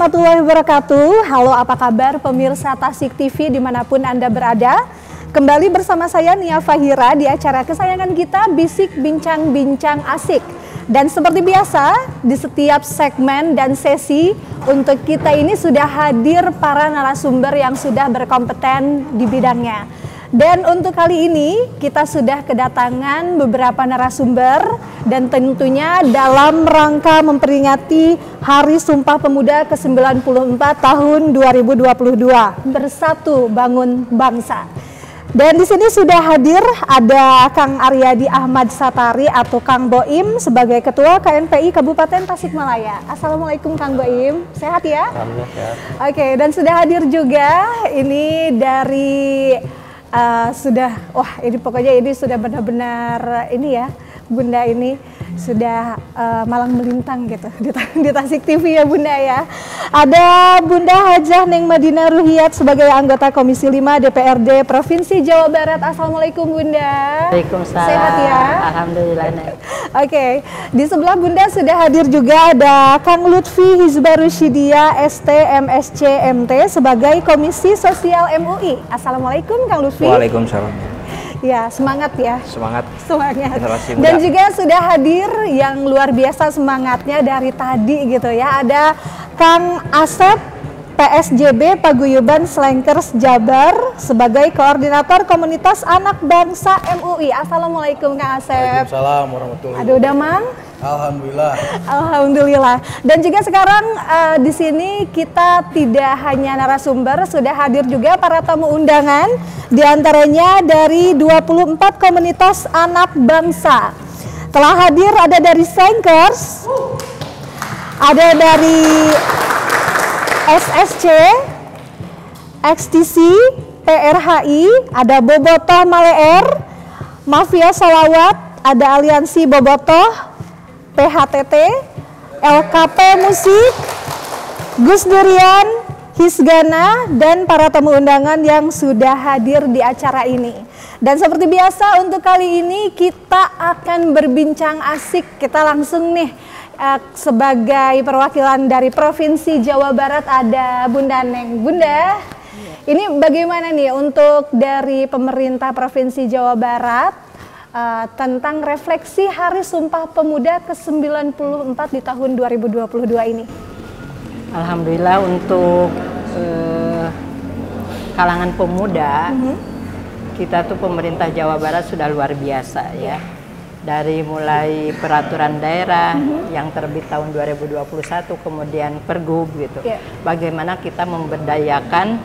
warahmatullahi wabarakatuh. Halo, apa kabar pemirsa Tasik TV dimanapun Anda berada? Kembali bersama saya Nia Fahira di acara kesayangan kita Bisik Bincang-Bincang Asik. Dan seperti biasa di setiap segmen dan sesi untuk kita ini sudah hadir para narasumber yang sudah berkompeten di bidangnya. Dan untuk kali ini kita sudah kedatangan beberapa narasumber dan tentunya dalam rangka memperingati Hari Sumpah Pemuda ke-94 tahun 2022 Bersatu Bangun Bangsa. Dan di sini sudah hadir ada Kang Aryadi Ahmad Satari atau Kang Boim sebagai Ketua KNPI Kabupaten Tasikmalaya. Assalamualaikum Kang Boim, sehat ya? Alhamdulillah sehat. Oke, dan sudah hadir juga ini dari ini pokoknya ini sudah benar-benar ini ya, Bunda ini sudah malang melintang gitu di Tasik TV ya Bunda ya. Ada Bunda Hajah Neng Madinah Ruhiyat sebagai anggota Komisi 5 DPRD Provinsi Jawa Barat. Assalamualaikum Bunda. Waalaikumsalam. Sehat ya? Alhamdulillah. Oke, di sebelah Bunda sudah hadir juga ada Kang Lutfi Hizbarushidia ST MSc MT sebagai Komisi Sosial MUI. Assalamualaikum Kang Lutfi. Waalaikumsalam. Ya, semangat ya. Semangat. Semangat. Generasi muda. Dan juga sudah hadir yang luar biasa semangatnya dari tadi gitu ya. Ada Kang Asep PSJB Paguyuban Slankers Jabar sebagai Koordinator Komunitas Anak Bangsa MUI. Assalamualaikum Kang Asep. Waalaikumsalam warahmatullahi wabarakatuh. Aduh, udah Mang? Alhamdulillah. Alhamdulillah. Dan juga sekarang di sini kita tidak hanya narasumber, sudah hadir juga para tamu undangan, diantaranya dari 24 komunitas anak bangsa. Telah hadir ada dari Slankers, ada dari SSC, XTC, PRHI, ada Bobotoh Maleer, Mafia Salawat, ada Aliansi Bobotoh, PHTT, LKP Musik, Gus Durian, Hisgana, dan para tamu undangan yang sudah hadir di acara ini. Dan seperti biasa untuk kali ini kita akan berbincang asik. Kita langsung nih sebagai perwakilan dari Provinsi Jawa Barat ada Bunda Neng. Bunda, ini bagaimana nih untuk dari pemerintah Provinsi Jawa Barat tentang refleksi Hari Sumpah Pemuda ke-94 di tahun 2022 ini? Alhamdulillah untuk kalangan pemuda, kita tuh pemerintah Jawa Barat sudah luar biasa ya. Dari mulai peraturan daerah yang terbit tahun 2021, kemudian Pergub gitu. Bagaimana kita memberdayakan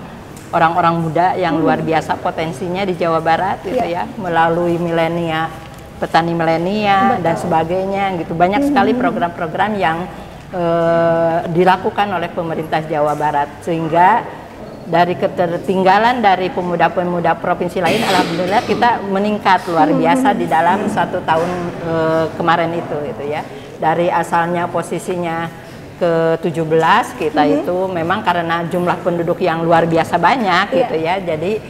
orang-orang muda yang luar biasa potensinya di Jawa Barat gitu ya, melalui milenia, petani milenia dan sebagainya gitu. Banyak sekali program-program yang dilakukan oleh pemerintah Jawa Barat, sehingga dari ketertinggalan dari pemuda-pemuda provinsi lain, alhamdulillah kita meningkat luar biasa di dalam 1 tahun kemarin itu gitu ya. Dari asalnya posisinya ke-17 kita itu memang karena jumlah penduduk yang luar biasa banyak gitu ya. Jadi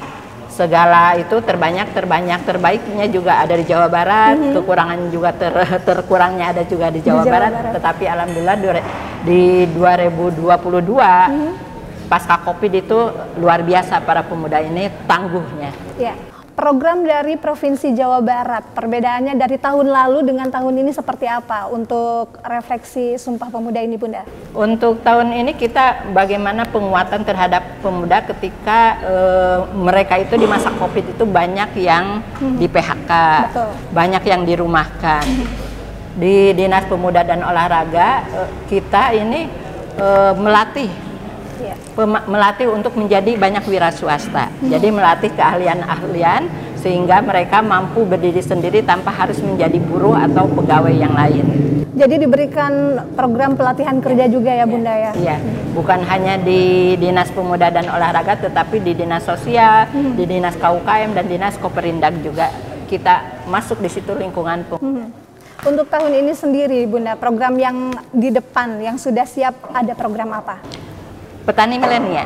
segala itu terbaiknya juga ada di Jawa Barat, kekurangan juga terkurangnya ada juga di Jawa Barat. Tetapi alhamdulillah di 2022 pasca Covid itu luar biasa para pemuda ini tangguhnya. Ya. Program dari Provinsi Jawa Barat, perbedaannya dari tahun lalu dengan tahun ini seperti apa untuk refleksi Sumpah Pemuda ini Bunda? Untuk tahun ini kita bagaimana penguatan terhadap pemuda ketika mereka itu di masa Covid itu banyak yang di PHK, banyak yang dirumahkan. Di Dinas Pemuda dan Olahraga kita ini melatih untuk menjadi banyak wira swasta. Jadi melatih keahlian-ahlian sehingga mereka mampu berdiri sendiri tanpa harus menjadi buruh atau pegawai yang lain. Jadi diberikan program pelatihan kerja juga ya Bunda ya? Iya, bukan hanya di Dinas Pemuda dan Olahraga tetapi di Dinas Sosial, di Dinas KUKM dan Dinas Koperindak juga kita masuk di situ lingkungan. Untuk tahun ini sendiri Bunda, program yang di depan yang sudah siap ada program apa? Petani milenia,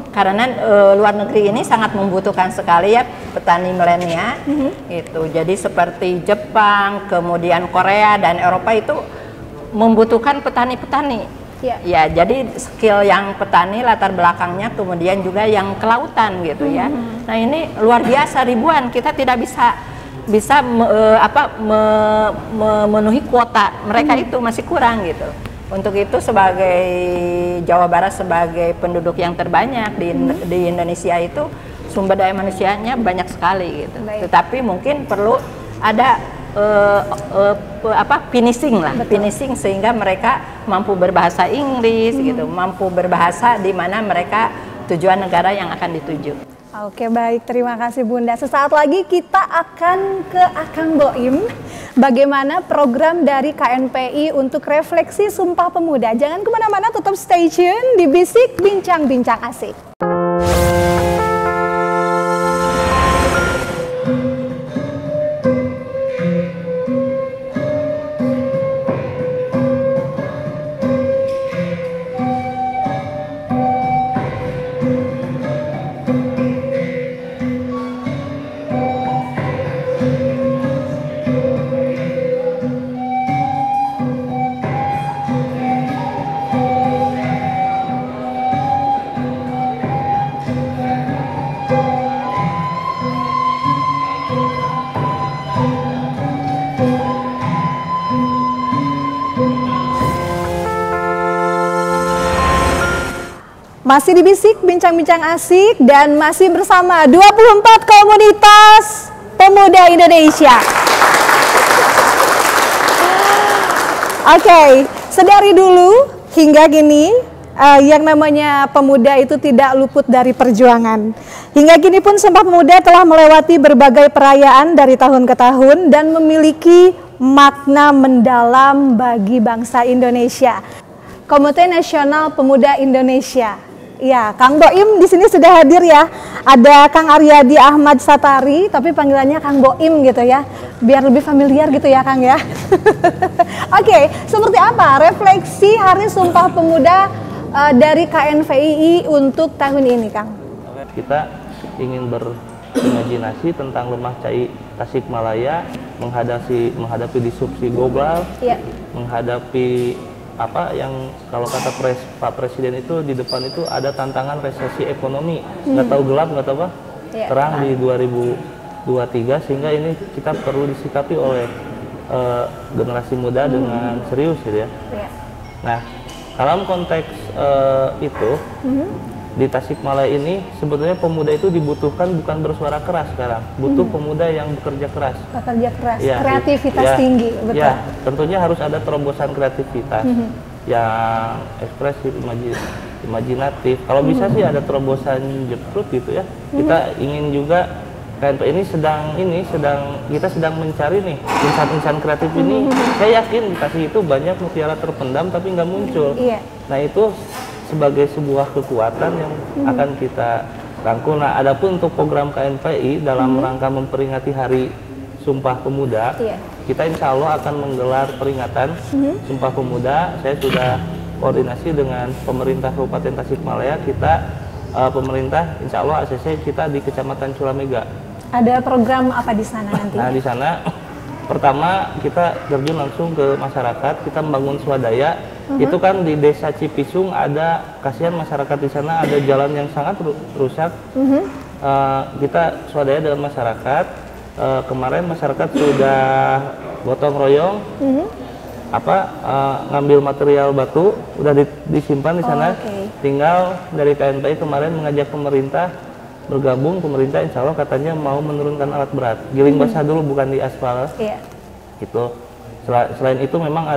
karena luar negeri ini sangat membutuhkan sekali ya petani milenia itu. Jadi seperti Jepang, kemudian Korea dan Eropa itu membutuhkan petani-petani Ya. Ya, jadi skill yang petani latar belakangnya, kemudian juga yang kelautan gitu ya. Nah ini luar biasa, ribuan, kita tidak bisa memenuhi kuota mereka, itu masih kurang gitu. Untuk itu sebagai Jawa Barat sebagai penduduk yang terbanyak di Indonesia itu, sumber daya manusianya banyak sekali gitu. Baik. Tetapi mungkin perlu ada finishing lah, finishing sehingga mereka mampu berbahasa Inggris gitu, mampu berbahasa di mana mereka tujuan negara yang akan dituju. Oke, baik, terima kasih Bunda. Sesaat lagi kita akan ke Akang Boim. Bagaimana program dari KNPI untuk refleksi Sumpah Pemuda. Jangan kemana-mana, tetap stay tune di Bisik Bincang-Bincang Asik. Masih di Bisik Bincang-Bincang Asik dan masih bersama 24 komunitas pemuda Indonesia. Oke, sedari dulu hingga kini yang namanya pemuda itu tidak luput dari perjuangan. Hingga kini pun Sumpah Pemuda telah melewati berbagai perayaan dari tahun ke tahun dan memiliki makna mendalam bagi bangsa Indonesia. Komite Nasional Pemuda Indonesia. Ya, Kang Boim di sini sudah hadir ya. Ada Kang Aryadi Ahmad Satari, tapi panggilannya Kang Boim gitu ya. Biar lebih familiar gitu ya, Kang ya. Oke, seperti apa refleksi Hari Sumpah Pemuda dari KNPI untuk tahun ini, Kang? Kita ingin berimajinasi tentang Lemah Cai Tasikmalaya, menghadapi disrupsi global, ya. Menghadapi apa yang kalau kata Pak Presiden itu di depan itu ada tantangan resesi ekonomi, nggak tahu gelap nggak tahu apa terang di 2023, sehingga ini kita perlu disikapi oleh generasi muda dengan serius gitu ya. Nah, dalam konteks itu di Tasikmalaya ini sebetulnya pemuda itu dibutuhkan bukan bersuara keras sekarang, butuh pemuda yang bekerja keras. Bekerja keras, ya, kreativitas ya, tinggi, betul. Ya, tentunya harus ada terobosan kreativitas yang ekspresif, imajinatif. Kalau bisa sih ada terobosan jeprut gitu ya. Kita ingin juga KNPI kita sedang mencari nih insan-insan kreatif ini. Saya yakin di Tasik itu banyak mutiara terpendam tapi nggak muncul. Iya. Nah itu sebagai sebuah kekuatan yang akan kita rangkul. Nah, adapun untuk program KNPI dalam rangka memperingati Hari Sumpah Pemuda, kita insya Allah akan menggelar peringatan Sumpah Pemuda. Saya sudah koordinasi dengan pemerintah Kabupaten Tasikmalaya. Kita pemerintah insya Allah ACC kita di Kecamatan Culamega. Ada program apa di sana nanti? Nah, di sana pertama kita terjun langsung ke masyarakat, kita membangun swadaya. Itu kan di Desa Cipisung ada, kasihan masyarakat di sana ada jalan yang sangat rusak. Kita swadaya dengan masyarakat. Kemarin masyarakat sudah gotong royong, ngambil material batu, udah disimpan di sana. Tinggal dari KNPI kemarin mengajak pemerintah bergabung. Pemerintah insya Allah katanya mau menurunkan alat berat, giling basah dulu, bukan di aspal. Gitu. Selain itu memang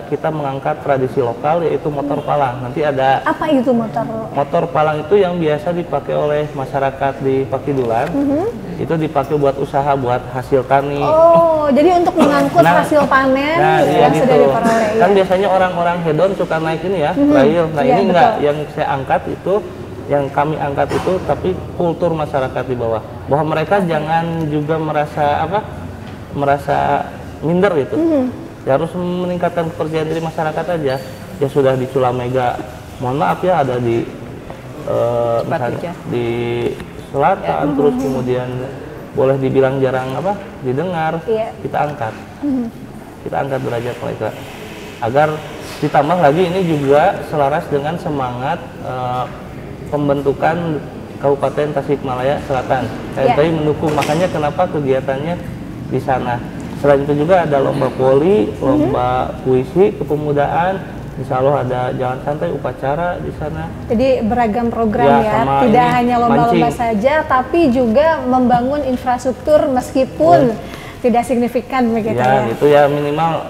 kita mengangkat tradisi lokal, yaitu motor palang. Nanti ada. Apa itu motor? Motor palang itu yang biasa dipakai oleh masyarakat di Pakidulan. Itu dipakai buat usaha, buat hasil tani. Oh, jadi untuk mengangkut hasil panen yang gitu. sudah diperoleh. Kan biasanya orang-orang hedon suka naik ini ya, trail. Nah ini enggak, yang saya angkat itu, yang kami angkat itu, tapi kultur masyarakat di bawah. Bahwa mereka jangan juga merasa minder gitu. Ya harus meningkatkan kepercayaan diri masyarakat aja. Ya sudah di Culamega, mohon maaf ya, ada di misalnya di selatan, terus kemudian boleh dibilang jarang didengar, kita angkat. Kita angkat derajat mereka agar ditambah lagi ini juga selaras dengan semangat pembentukan Kabupaten Tasikmalaya Selatan. KNPI mendukung, makanya kenapa kegiatannya di sana. Selain itu juga ada lomba voli, lomba puisi, kepemudaan, insya Allah ada jalan santai, upacara di sana. Jadi beragam program ya, tidak hanya lomba-lomba saja, tapi juga membangun infrastruktur meskipun tidak signifikan begitu ya. Gitu ya, minimal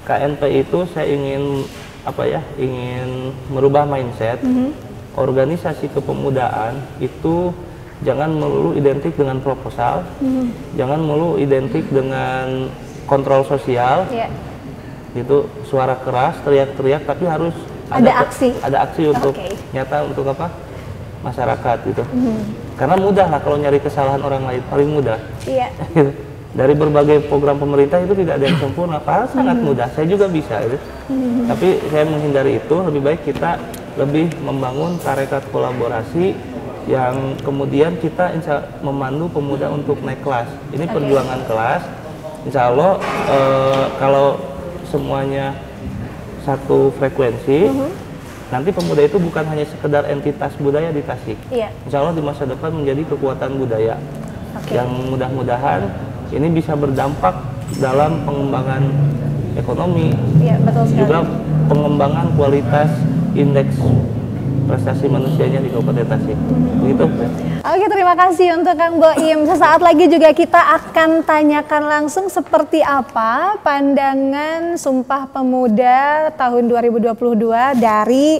KNPI itu saya ingin ingin merubah mindset. Organisasi kepemudaan itu jangan melulu identik dengan proposal, jangan melulu identik dengan kontrol sosial, gitu, suara keras, teriak-teriak, tapi harus ada aksi untuk nyata untuk masyarakat gitu. Karena mudah lah kalau nyari kesalahan orang lain, paling mudah. Dari berbagai program pemerintah itu tidak ada yang sempurna, sangat mudah. Saya juga bisa gitu. Tapi saya menghindari itu, lebih baik kita lebih membangun tarekat kolaborasi yang kemudian kita memandu pemuda untuk naik kelas. Ini perjuangan kelas. Insya Allah kalau semuanya satu frekuensi, nanti pemuda itu bukan hanya sekedar entitas budaya di Tasik. Insya Allah di masa depan menjadi kekuatan budaya yang mudah-mudahan ini bisa berdampak dalam pengembangan ekonomi, juga pengembangan kualitas indeks prestasi manusianya di Kabupaten Tasik. Begitu. Oke, terima kasih untuk Kang Boim. Sesaat lagi juga kita akan tanyakan langsung seperti apa pandangan Sumpah Pemuda tahun 2022 dari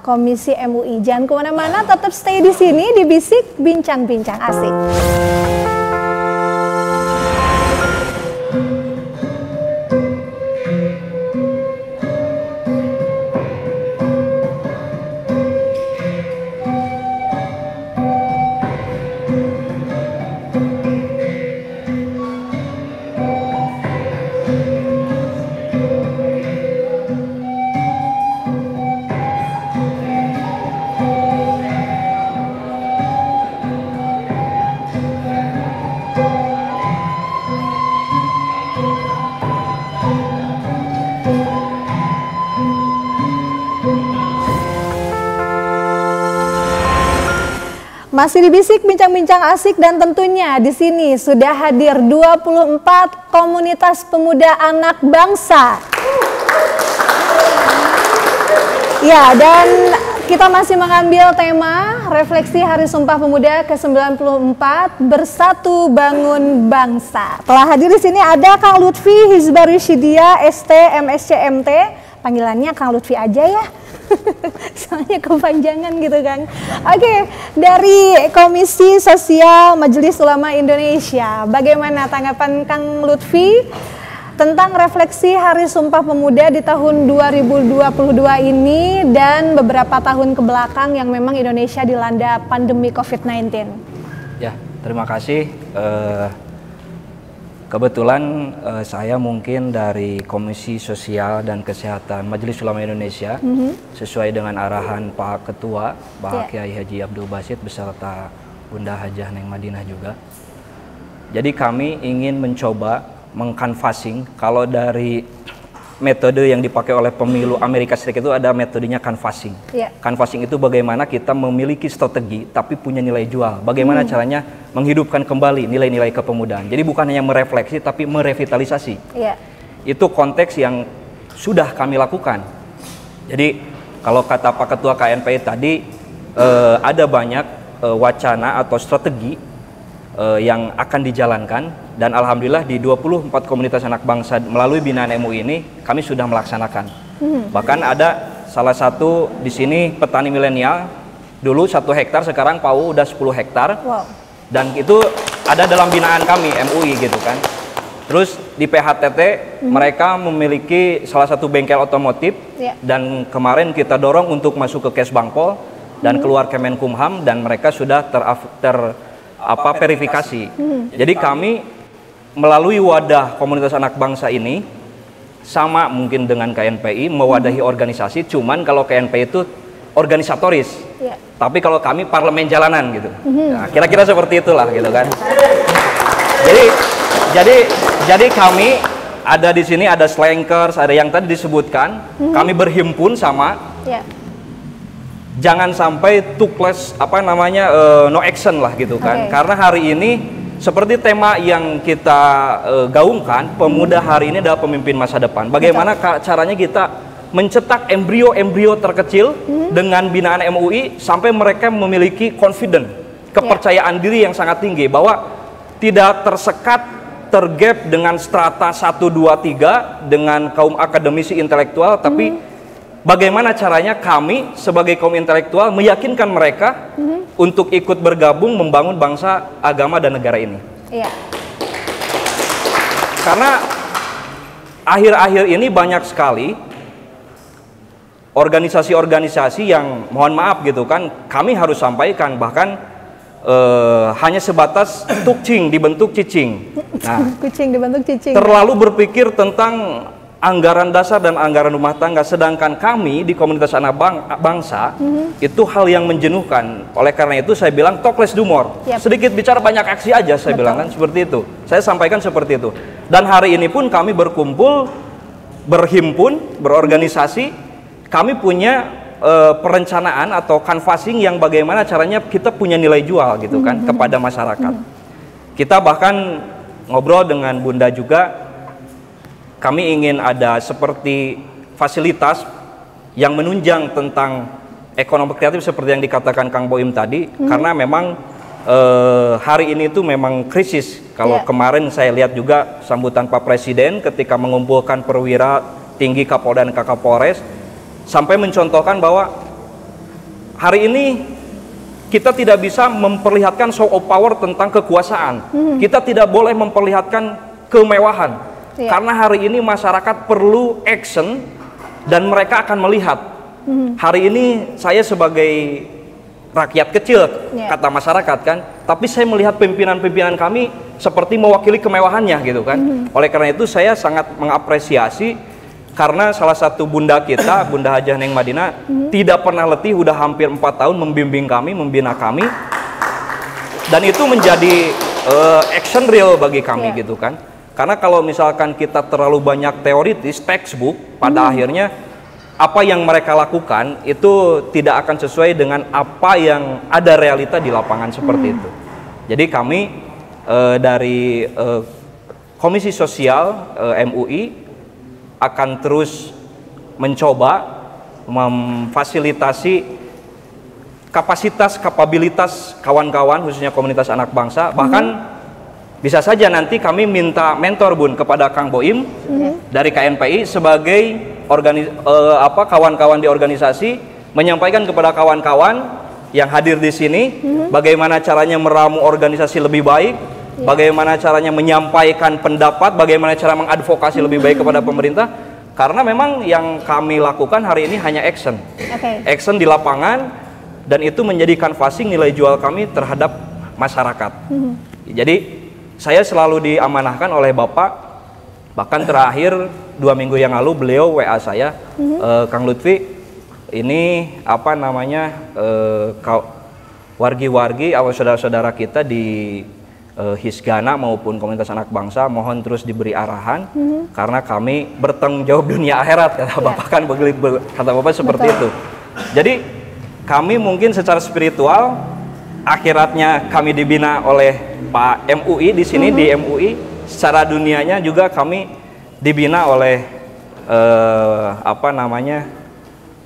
Komisi MUI. Jangan kemana-mana, tetap stay di sini di Bisik Bincang-Bincang Asik. Masih di Bisik Bincang-Bincang Asik dan tentunya di sini sudah hadir 24 komunitas pemuda anak bangsa. Ya, dan kita masih mengambil tema refleksi Hari Sumpah Pemuda ke-94 Bersatu Bangun Bangsa. Telah hadir di sini ada Kang Lutfi Hizbarushidia ST MSCMT. Panggilannya Kang Lutfi aja ya. Soalnya kepanjangan gitu Kang. Oke, dari Komisi Sosial Majelis Ulama Indonesia, bagaimana tanggapan Kang Lutfi tentang refleksi Hari Sumpah Pemuda di tahun 2022 ini dan beberapa tahun kebelakang yang memang Indonesia dilanda pandemi COVID-19? Ya, terima kasih. Kebetulan saya mungkin dari Komisi Sosial dan Kesehatan Majelis Ulama Indonesia, sesuai dengan arahan Pak Ketua, Pak Kiai Haji Abdul Basit beserta Bunda Hajah Neng Madinah juga. Jadi kami ingin mencoba mengcanvassing, kalau dari metode yang dipakai oleh pemilu Amerika Serikat itu ada metodenya canvassing. Canvassing itu bagaimana kita memiliki strategi tapi punya nilai jual. Bagaimana caranya menghidupkan kembali nilai-nilai kepemudaan. Jadi bukan hanya merefleksi tapi merevitalisasi. Itu konteks yang sudah kami lakukan. Jadi kalau kata Pak Ketua KNPI tadi ada banyak wacana atau strategi yang akan dijalankan. Dan alhamdulillah di 24 komunitas anak bangsa melalui binaan MUI ini kami sudah melaksanakan. Bahkan ada salah satu di sini petani milenial, dulu 1 hektar sekarang PAU udah 10 hektar. Dan itu ada dalam binaan kami MUI gitu kan. Terus di PHTT mereka memiliki salah satu bengkel otomotif dan kemarin kita dorong untuk masuk ke Kesbangpol dan keluar Kemenkumham dan mereka sudah verifikasi. Jadi kami melalui wadah komunitas anak bangsa ini sama mungkin dengan KNPI mewadahi organisasi, cuman kalau KNPI itu organisatoris, tapi kalau kami parlemen jalanan gitu. Nah, kira-kira seperti itulah gitu kan. Jadi kami ada di sini ada slankers, ada yang tadi disebutkan. Kami berhimpun sama. Jangan sampai toothless no action lah gitu kan. Karena hari ini seperti tema yang kita gaungkan, pemuda hari ini adalah pemimpin masa depan. Bagaimana caranya kita mencetak embrio-embrio terkecil dengan binaan MUI sampai mereka memiliki confident, kepercayaan diri yang sangat tinggi bahwa tidak tersekat, tergap dengan strata 1, 2, 3 dengan kaum akademisi intelektual, tapi bagaimana caranya kami sebagai kaum intelektual meyakinkan mereka untuk ikut bergabung membangun bangsa, agama, dan negara ini. Karena akhir-akhir ini banyak sekali organisasi-organisasi yang mohon maaf gitu kan, kami harus sampaikan bahkan hanya sebatas tukcing dibentuk cicing. Nah, kucing dibentuk cicing. Terlalu berpikir tentang anggaran dasar dan anggaran rumah tangga, sedangkan kami di komunitas anak bangsa itu hal yang menjenuhkan. Oleh karena itu saya bilang talk less do more. Sedikit bicara banyak aksi aja, saya bilang kan seperti itu. Saya sampaikan seperti itu. Dan hari ini pun kami berkumpul, berhimpun, berorganisasi. Kami punya perencanaan atau canvassing yang bagaimana caranya kita punya nilai jual gitu kan kepada masyarakat. Kita bahkan ngobrol dengan Bunda juga. Kami ingin ada seperti fasilitas yang menunjang tentang ekonomi kreatif seperti yang dikatakan Kang Boim tadi, karena memang hari ini itu memang krisis. Kalau kemarin saya lihat juga sambutan Pak Presiden ketika mengumpulkan perwira tinggi Kapolda dan Kakapolres, sampai mencontohkan bahwa hari ini kita tidak bisa memperlihatkan show of power tentang kekuasaan. Kita tidak boleh memperlihatkan kemewahan. Karena hari ini masyarakat perlu action dan mereka akan melihat. Hari ini saya sebagai rakyat kecil, kata masyarakat kan, tapi saya melihat pimpinan-pimpinan kami seperti mewakili kemewahannya gitu kan. Oleh karena itu saya sangat mengapresiasi karena salah satu bunda kita, Bunda Hajah Neng Madinah, tidak pernah letih, udah hampir 4 tahun membimbing kami, membina kami, dan itu menjadi action real bagi kami gitu kan. Karena kalau misalkan kita terlalu banyak teoritis, textbook, pada akhirnya apa yang mereka lakukan itu tidak akan sesuai dengan apa yang ada realita di lapangan seperti itu. Jadi kami dari Komisi Sosial MUI akan terus mencoba memfasilitasi kapasitas, kawan-kawan khususnya komunitas anak bangsa. Bahkan bisa saja nanti kami minta mentor Bun kepada Kang Boim dari KNPI sebagai kawan-kawan di organisasi, menyampaikan kepada kawan-kawan yang hadir di sini bagaimana caranya meramu organisasi lebih baik, bagaimana caranya menyampaikan pendapat, bagaimana cara mengadvokasi lebih baik kepada pemerintah. Karena memang yang kami lakukan hari ini hanya action, action di lapangan, dan itu menjadi canvassing nilai jual kami terhadap masyarakat. Jadi saya selalu diamanahkan oleh Bapak, bahkan terakhir 2 minggu yang lalu beliau WA saya, Kang Lutfi, ini wargi-wargi awal saudara-saudara kita di Hisgana maupun komunitas anak bangsa mohon terus diberi arahan, karena kami bertanggung jawab dunia akhirat, kata Bapak kan, kata Bapak seperti itu. Jadi kami mungkin secara spiritual akhiratnya kami dibina oleh Pak MUI di sini di MUI, secara dunianya juga kami dibina oleh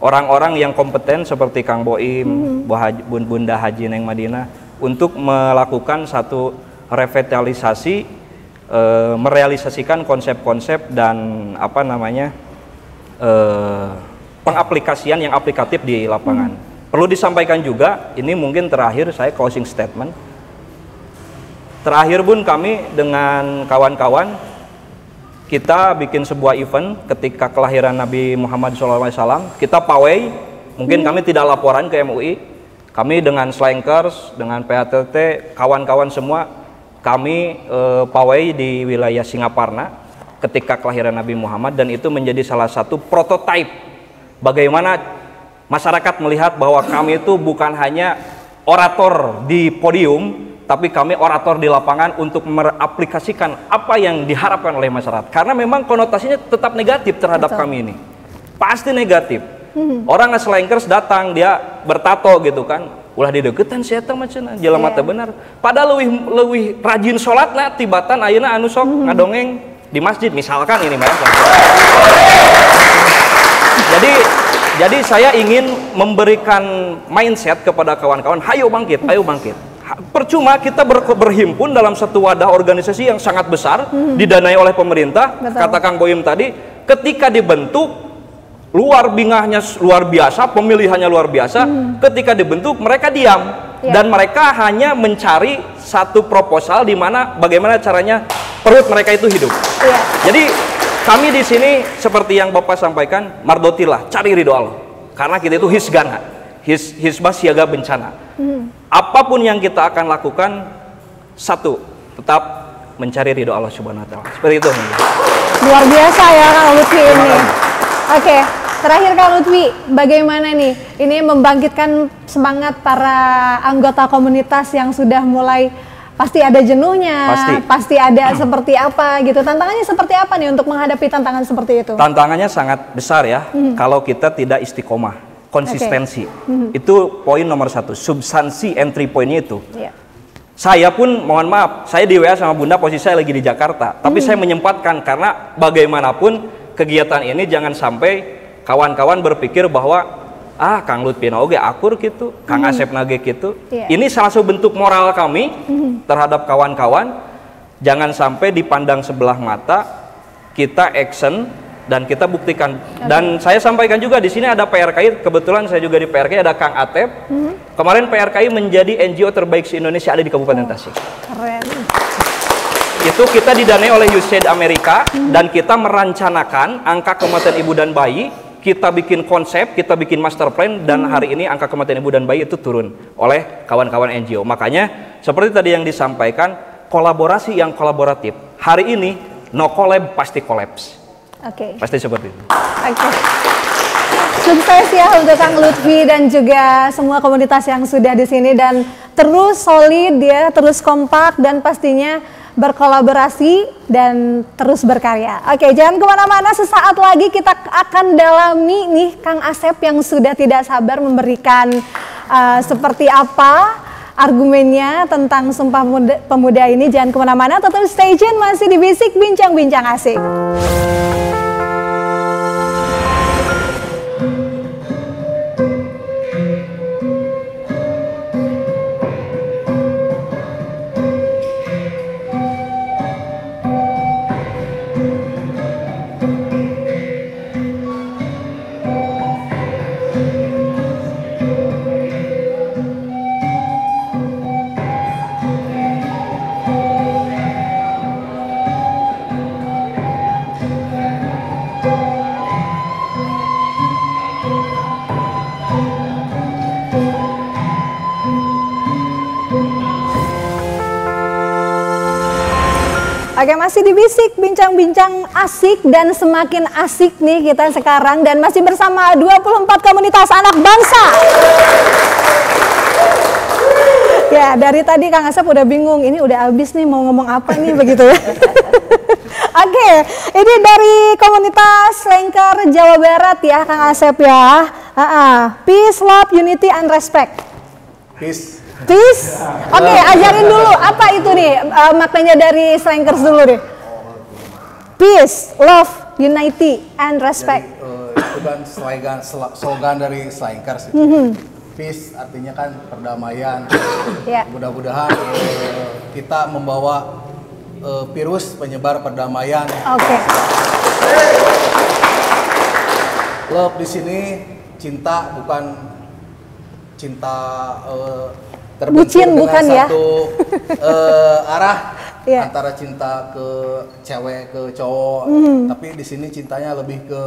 orang-orang yang kompeten seperti Kang Boim, Bunda Haji Neng Madinah untuk melakukan satu revitalisasi, merealisasikan konsep-konsep dan pengaplikasian yang aplikatif di lapangan. Perlu disampaikan juga, ini mungkin terakhir saya closing statement. Terakhir Bun, kami dengan kawan-kawan kita bikin sebuah event ketika kelahiran Nabi Muhammad SAW. Kita pawai, mungkin kami tidak laporan ke MUI. Kami dengan Slankers, dengan PHTT, kawan-kawan semua, kami pawai di wilayah Singaparna ketika kelahiran Nabi Muhammad, dan itu menjadi salah satu prototipe bagaimana masyarakat melihat bahwa kami itu bukan hanya orator di podium, tapi kami orator di lapangan untuk meraplikasikan apa yang diharapkan oleh masyarakat. Karena memang konotasinya tetap negatif terhadap kami ini. Pasti negatif. Orang nge-slankers datang, dia bertato gitu kan. Ulah dideketan si eta macana, jelema teh bener. Padahal leuwih rajin sholatna tibatan ayeuna anu sok ngadongeng di masjid misalkan ini Mbak. Jadi saya ingin memberikan mindset kepada kawan-kawan, hayo bangkit, ayo bangkit. Percuma kita berhimpun dalam satu wadah organisasi yang sangat besar, didanai oleh pemerintah. Betul. Kata Kang Boyim tadi, ketika dibentuk luar bingahnya luar biasa, pemilihannya luar biasa. Ketika dibentuk mereka diam dan mereka hanya mencari satu proposal di mana bagaimana caranya perut mereka itu hidup. Jadi kami di sini seperti yang Bapak sampaikan, mardotilah, cari ridho Allah. Karena kita itu hisgana, hisbah siaga bencana. Apapun yang kita akan lakukan, satu, tetap mencari ridho Allah Subhanahu wa Ta'ala. Seperti itu. Luar biasa ya Kang Lutfi ini. Oke, terakhir Kang Lutfi, bagaimana nih ini membangkitkan semangat para anggota komunitas yang sudah mulai pasti ada jenuhnya, pasti ada seperti apa gitu. Tantangannya seperti apa nih untuk menghadapi tantangan seperti itu? Tantangannya sangat besar ya, kalau kita tidak istiqomah. Konsistensi itu poin nomor satu. Substansi entry pointnya itu. Saya pun mohon maaf, saya di WA sama Bunda, posisi saya lagi di Jakarta, tapi saya menyempatkan karena bagaimanapun kegiatan ini jangan sampai kawan-kawan berpikir bahwa Kang Lutfi oge akur gitu, Kang Asep nage gitu. Ini salah satu bentuk moral kami terhadap kawan-kawan. Jangan sampai dipandang sebelah mata, kita action dan kita buktikan. Dan saya sampaikan juga di sini ada PRKI, kebetulan saya juga di PRKI ada Kang Atep. Kemarin PRKI menjadi NGO terbaik se-Indonesia ada di Kabupaten Tasik. Keren. Itu kita didanai oleh USAID Amerika dan kita merancanakan angka kematian ibu dan bayi. Kita bikin konsep, kita bikin master plan dan hari ini angka kematian ibu dan bayi itu turun oleh kawan-kawan NGO. Makanya seperti tadi yang disampaikan, kolaborasi yang kolaboratif. Hari ini no collab pasti collapse. Pasti seperti itu. Sukses ya untuk Kang Lutfi dan juga semua komunitas yang sudah di sini dan terus solid ya, terus kompak dan pastinya berkolaborasi dan terus berkarya. Oke, jangan kemana-mana, sesaat lagi kita akan dalami nih Kang Asep yang sudah tidak sabar memberikan seperti apa argumennya tentang Sumpah Pemuda ini. Jangan kemana-mana, tetap stay tune, masih di Bisik Bincang-Bincang Asik. Oke, masih di Bisik Bincang-Bincang Asik dan semakin asik nih kita sekarang dan masih bersama 24 komunitas anak bangsa. Ya, dari tadi Kang Asep udah bingung, ini udah habis nih mau ngomong apa nih begitu ya. Oke, ini dari komunitas Slankers Jawa Barat ya Kang Asep ya. Peace, love, unity, and respect. Peace. Peace? Oke, ajarin dulu apa itu nih maknanya dari Slankers dulu deh. Peace, love, unity, and respect. Jadi, itu kan slogan dari Slankers. Peace artinya kan perdamaian. Mudah-mudahan kita membawa virus penyebar perdamaian. Love di sini cinta, bukan cinta terbentur dengan satu arah antara cinta ke cewek ke cowok, tapi di sini cintanya lebih ke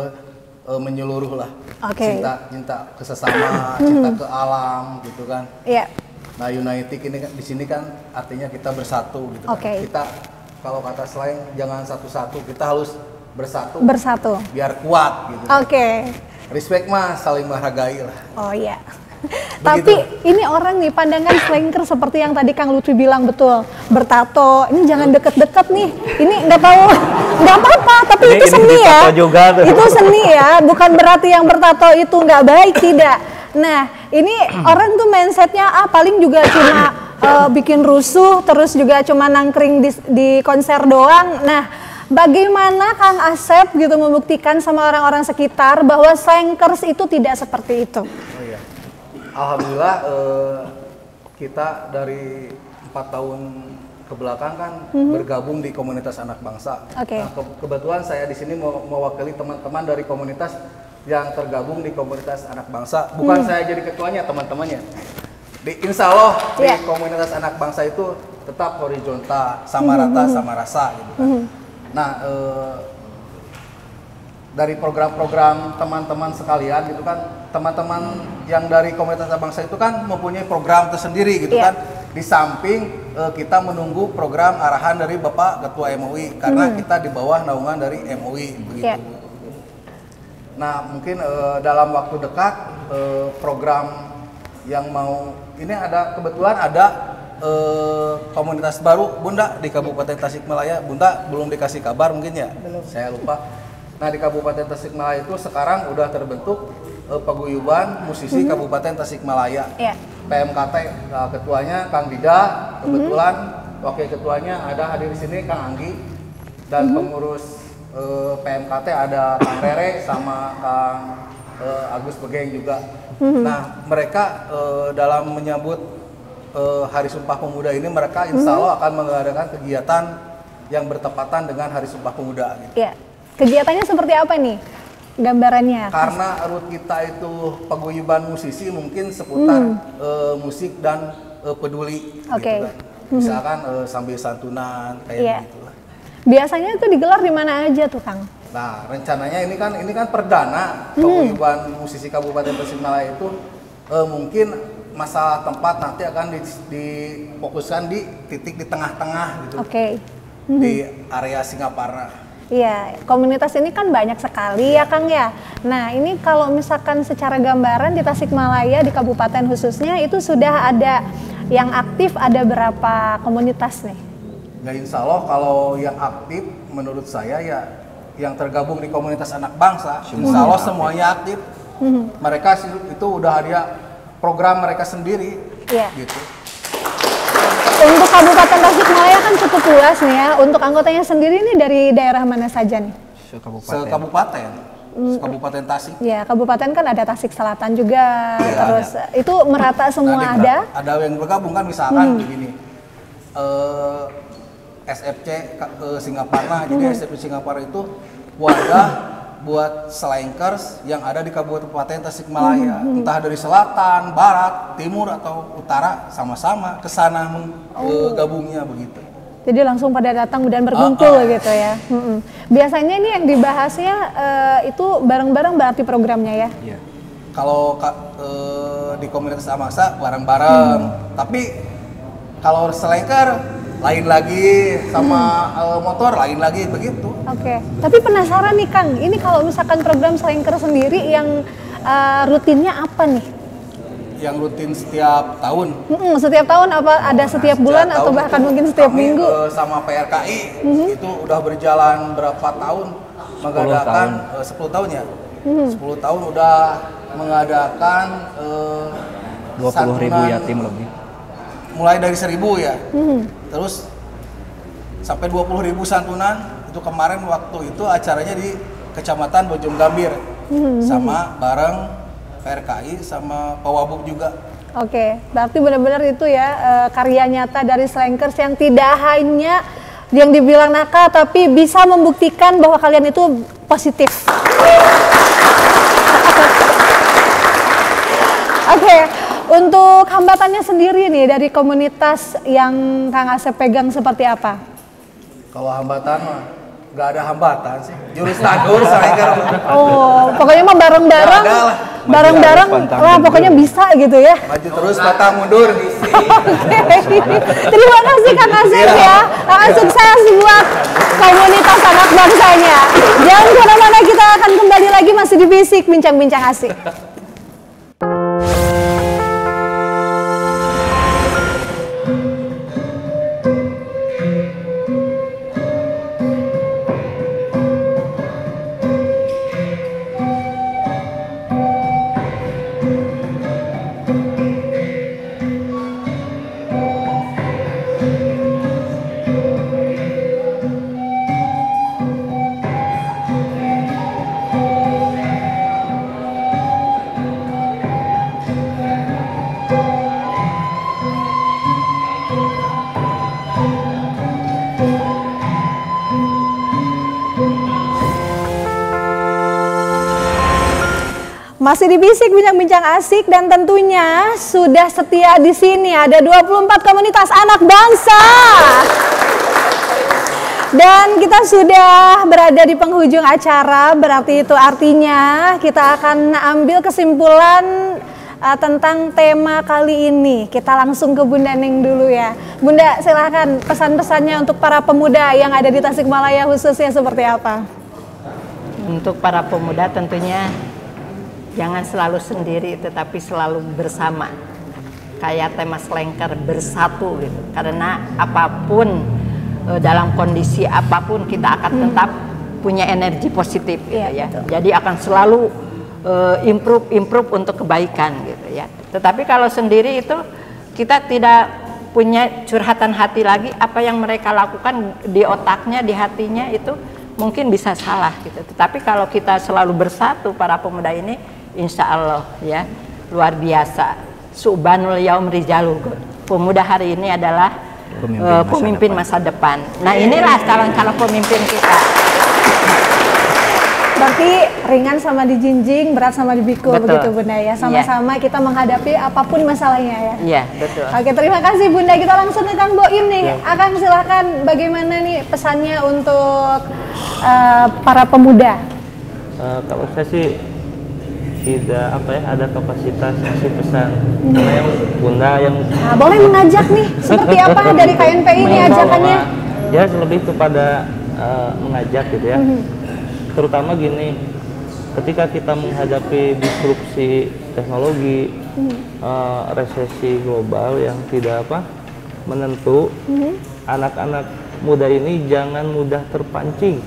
menyeluruh lah. Cinta ke sesama, cinta ke alam gitu kan. Nah, united ini kan di sini kan artinya kita bersatu gitu kan. Kita kalau kata slang jangan satu-satu, kita harus bersatu biar kuat gitu. Respect mah saling menghargai lah. Tapi ini orang nih pandangan slanker seperti yang tadi Kang Lutfi bilang, betul, bertato. Ini jangan deket-deket nih. Ini nggak tahu, nggak apa-apa. Tapi itu seni ya. Itu seni ya. Bukan berarti yang bertato itu nggak baik, tidak. Nah, ini orang tuh mindsetnya paling juga cuma bikin rusuh, terus juga cuma nangkring di konser doang. Nah, bagaimana Kang Asep gitu membuktikan sama orang-orang sekitar bahwa slankers itu tidak seperti itu? Oh iya. Alhamdulillah kita dari 4 tahun ke belakang kan bergabung di komunitas anak bangsa. Okay. Nah, kebetulan saya di sini mewakili teman-teman dari komunitas yang tergabung di komunitas anak bangsa. Bukan saya jadi ketuanya, teman-temannya. Insya Allah di komunitas anak bangsa itu tetap horizontal, sama rata, sama rasa gitu kan. Nah, dari program-program teman-teman sekalian gitu kan, teman-teman yang dari komunitas bangsa itu kan mempunyai program tersendiri gitu kan. Di samping kita menunggu program arahan dari Bapak Ketua MUI karena kita di bawah naungan dari MUI begitu. Nah, mungkin dalam waktu dekat program yang mau ini kebetulan ada komunitas baru Bunda di Kabupaten Tasikmalaya. Bunda belum dikasih kabar mungkin ya? Belum. Saya lupa. Nah, di Kabupaten Tasikmalaya itu sekarang udah terbentuk paguyuban musisi Kabupaten Tasikmalaya. PMKT, ketuanya Kang Dida, kebetulan wakil ketuanya ada hadir di sini Kang Anggi, dan pengurus PMKT ada Kang Rere sama Kang Agus Begeng juga. Nah, mereka dalam menyambut Hari Sumpah Pemuda ini, mereka insya Allah akan mengadakan kegiatan yang bertepatan dengan Hari Sumpah Pemuda. Gitu. Ya. Kegiatannya seperti apa nih gambarannya? Karena root kita itu paguyuban musisi, mungkin seputar musik dan peduli. Gitu kan. Misalkan sambil santunan kayak gitu lah. Biasanya itu digelar di mana aja tuh, Kang? Nah, rencananya ini kan perdana paguyuban musisi Kabupaten Tasikmalaya itu mungkin masalah tempat nanti akan difokuskan di titik di tengah-tengah gitu. Di area Singaparna. Iya, komunitas ini kan banyak sekali ya Kang ya. Nah, ini kalau misalkan secara gambaran di Tasikmalaya, di kabupaten khususnya, itu sudah ada yang aktif, ada berapa komunitas nih? Ya insya Allah kalau yang aktif menurut saya ya yang tergabung di komunitas anak bangsa, insya Allah semuanya aktif. Mereka itu udah ada program mereka sendiri gitu. Untuk Kabupaten Tasikmalaya kan cukup luas nih ya. Untuk anggotanya sendiri ini dari daerah mana saja nih? Kabupaten Tasik. Ya, kabupaten kan ada Tasik Selatan juga. Terus ada. Itu merata semua ada. Ada yang bergabung kan misalkan begini. SFC Singaparna. Jadi SFC Singaparna itu wadah buat slankers yang ada di Kabupaten Tasikmalaya, entah dari selatan, barat, timur atau utara, sama-sama ke sana gabungnya begitu. Jadi langsung pada datang dan berkumpul gitu ya. Biasanya ini yang dibahasnya itu bareng-bareng berarti programnya ya? Iya. Kalau di komunitas Amangsa bareng-bareng, tapi kalau slanker lain lagi, sama motor lain lagi begitu. Tapi penasaran nih Kang, ini kalau misalkan program slanker sendiri yang rutinnya apa nih? Yang rutin setiap tahun? Setiap tahun apa ada setiap bulan atau bahkan mungkin setiap minggu? Sama PRKI itu udah berjalan berapa tahun mengadakan 10 tahun ya? 10 tahun udah mengadakan 20.000 yatim lebih. Mulai dari 1.000 ya. Terus sampai 20.000 santunan. Itu kemarin waktu itu acaranya di Kecamatan Bojong Gambir sama bareng PRKI sama Pawabuk juga. Berarti benar-benar itu ya karya nyata dari slankers yang tidak hanya yang dibilang nakal tapi bisa membuktikan bahwa kalian itu positif. Untuk hambatannya sendiri nih dari komunitas yang Kang Asep pegang seperti apa? Kalau hambatan mah nggak ada hambatan sih. Jurus tadur slankers. Pokoknya mah bareng-bareng. Bareng-bareng lah pokoknya bisa gitu ya. Maju terus batang mundur. Terima kasih Kang Asep ya. Sukses buat komunitas anak bangsanya. Jangan kemana-mana, kita akan kembali lagi masih di Bisik Bincang-Bincang Asik. Masih di Bisik Bincang-Bincang Asik dan tentunya sudah setia di sini ada 24 komunitas anak bangsa. Dan kita sudah berada di penghujung acara, berarti itu artinya kita akan ambil kesimpulan tentang tema kali ini. Kita langsung ke Bunda Neng dulu ya. Bunda, silahkan pesan-pesannya untuk para pemuda yang ada di Tasikmalaya khususnya seperti apa? Untuk para pemuda tentunya jangan selalu sendiri, tetapi selalu bersama. Kayak tema Selengker, bersatu gitu. Karena apapun, dalam kondisi apapun kita akan tetap punya energi positif gitu ya. Betul. Jadi akan selalu improve untuk kebaikan gitu ya. Tetapi kalau sendiri itu kita tidak punya curhatan hati lagi, apa yang mereka lakukan di otaknya, di hatinya itu mungkin bisa salah gitu. Tetapi kalau kita selalu bersatu para pemuda ini, insya Allah ya luar biasa. Subhanul yaum rijalu. Pemuda hari ini adalah pemimpin masa depan. Nah inilah calon-calon pemimpin kita. Berarti ringan sama dijinjing, berat sama dipikul, begitu Bunda ya. Sama-sama kita menghadapi apapun masalahnya ya. Iya, betul. Oke, terima kasih Bunda. Kita langsung ke Kang Boim nih. Akang silakan bagaimana nih pesannya untuk para pemuda? Kalau saya sih tidak ada kapasitas ngasih pesan. Karena yang Bunda yang boleh mengajak nih seperti apa dari KNPI ini ajakannya? Ya lebih kepada mengajak gitu ya. Terutama gini, ketika kita menghadapi disrupsi teknologi, resesi global yang tidak menentu, anak-anak muda ini jangan mudah terpancing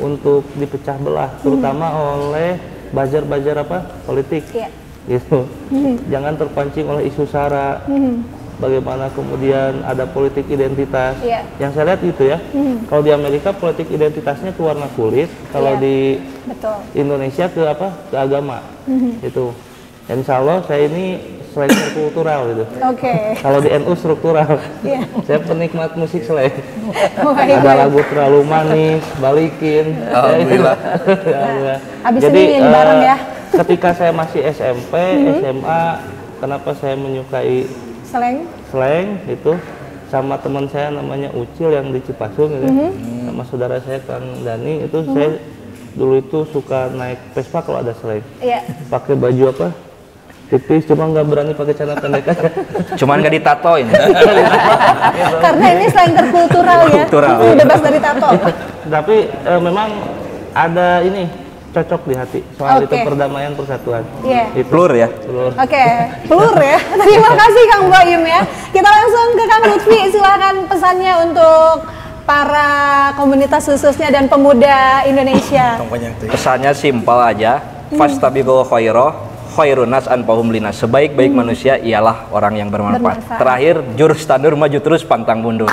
untuk dipecah belah, terutama oleh buzzer-buzzer politik, gitu. Jangan terpancing oleh isu SARA. Bagaimana kemudian ada politik identitas, yang saya lihat gitu ya. Kalau di Amerika politik identitasnya ke warna kulit, kalau di Indonesia ke agama, itu. Dan insya Allah saya ini slang kultural gitu. Kalau di NU struktural, saya penikmat musik slang. Ada lagu terlalu manis, balikin. Alhamdulillah. Jadi ketika saya masih SMP, SMA, kenapa saya menyukai slang itu sama teman saya namanya Ucil yang di Cipasung gitu. Sama saudara saya Kang Dani itu saya dulu itu suka naik Vespa kalau ada slang. Pakai baju tipis, cuma nggak berani pakai celana pendek aja. Cuman nggak ditato ini. Karena ini slang kultural ya. Bebas dari tato. Tapi memang ada ini cocok di hati soal itu perdamaian persatuan. Pelur ya. Pelur ya. Terima kasih Kang Boim ya. Kita langsung ke Kang Lutfi, silahkan pesannya untuk para komunitas khususnya dan pemuda Indonesia. Pesannya simpel aja. Fastabiqul khairun nas anfa'uhum linas. Sebaik-baik manusia ialah orang yang bermanfaat. Terakhir, jurus tandur maju terus pantang mundur.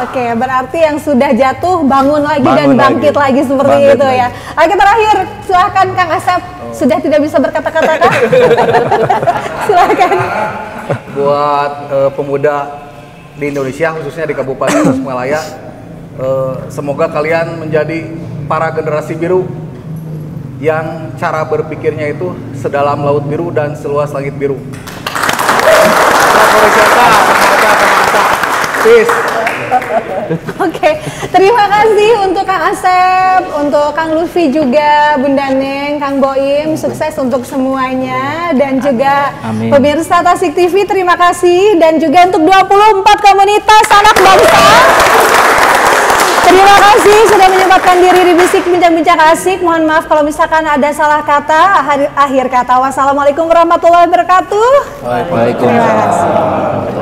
Oke, berarti yang sudah jatuh bangun lagi dan bangkit lagi seperti itu ya. Oke, terakhir silahkan Kang Asep. Sudah tidak bisa berkata-kata kah? Silahkan. Buat pemuda di Indonesia, khususnya di Kabupaten Tasikmalaya, semoga kalian menjadi para generasi biru yang cara berpikirnya itu sedalam laut biru dan seluas langit biru. Peace. Oke, terima kasih untuk Kang Asep, untuk Kang Lutfi juga, Bunda Neng, Kang Boim, sukses untuk semuanya dan juga pemirsa Tasik TV terima kasih dan juga untuk 24 komunitas anak bangsa. Terima kasih sudah menyempatkan diri di Bisik Bincang-Bincang Asik. Mohon maaf kalau misalkan ada salah kata. Akhir kata, wassalamualaikum warahmatullahi wabarakatuh. Waalaikumsalam.